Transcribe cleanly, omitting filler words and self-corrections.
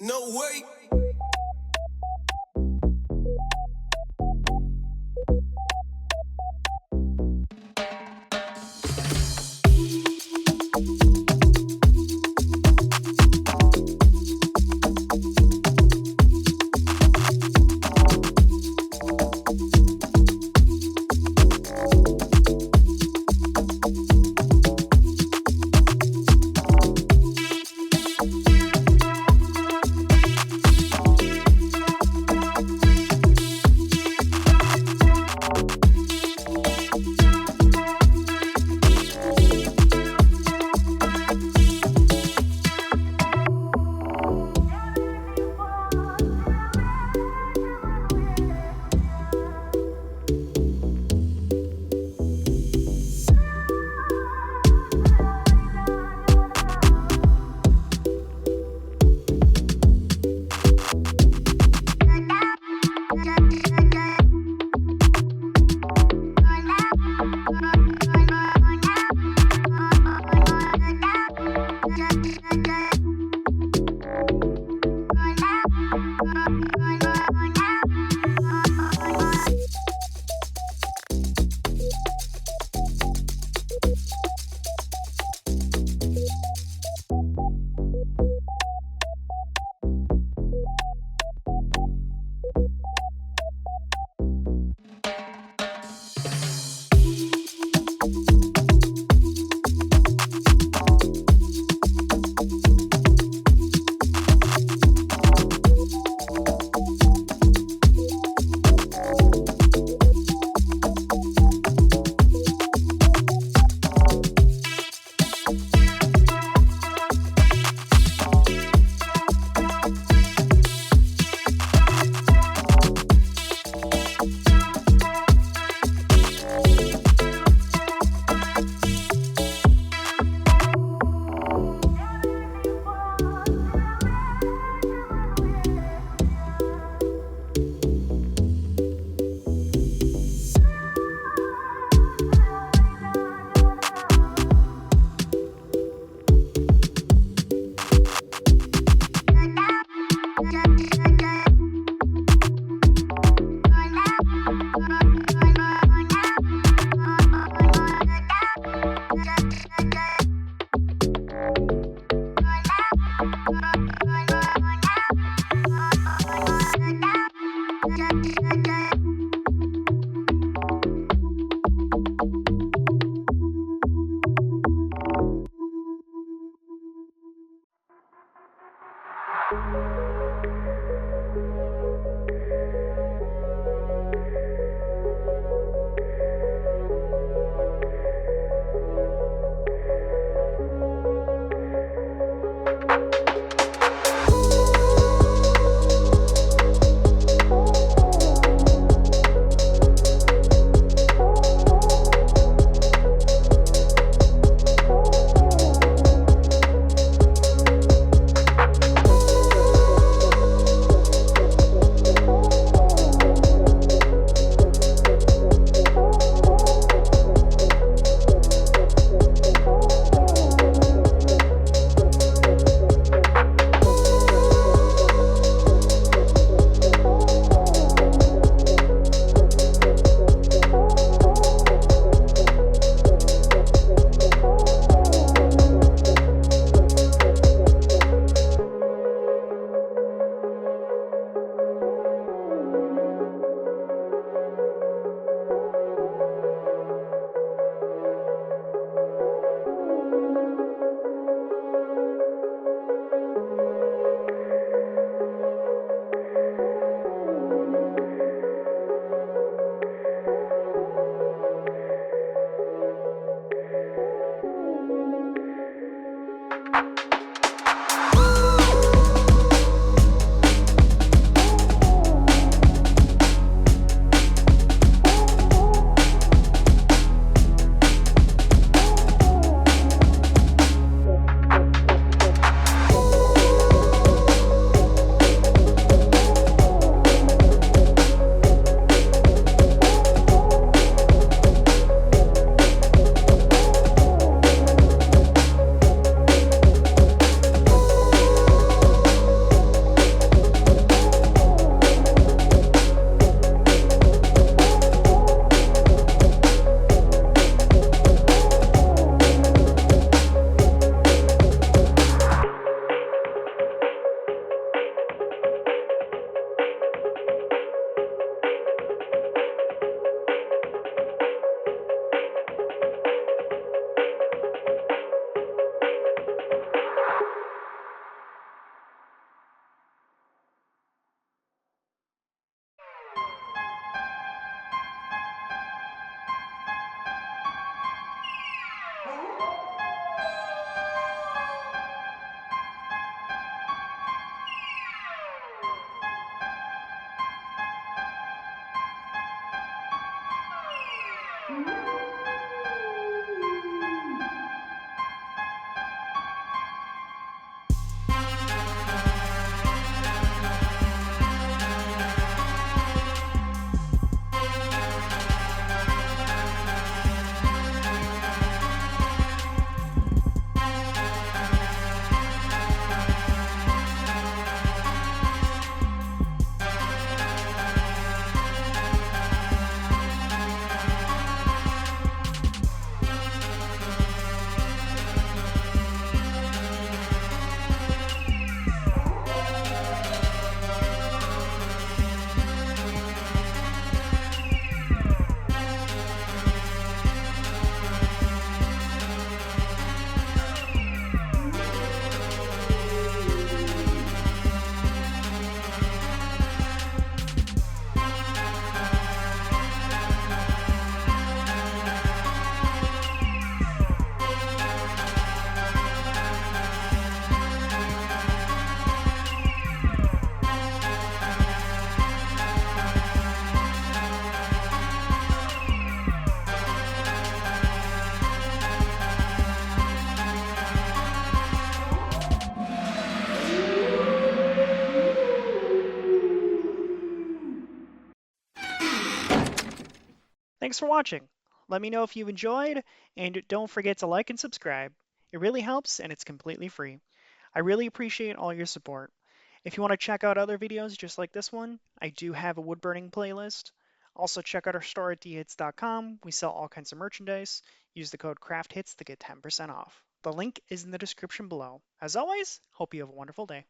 No way. Thanks for watching. Let me know if you enjoyed, and don't forget to like and subscribe. It really helps, and it's completely free. I really appreciate all your support. If you want to check out other videos just like this one, I do have a wood burning playlist. Also, check out our store at dhits.com. We sell all kinds of merchandise. Use the code CRAFTHITS to get 10% off. The link is in the description below. As always, hope you have a wonderful day.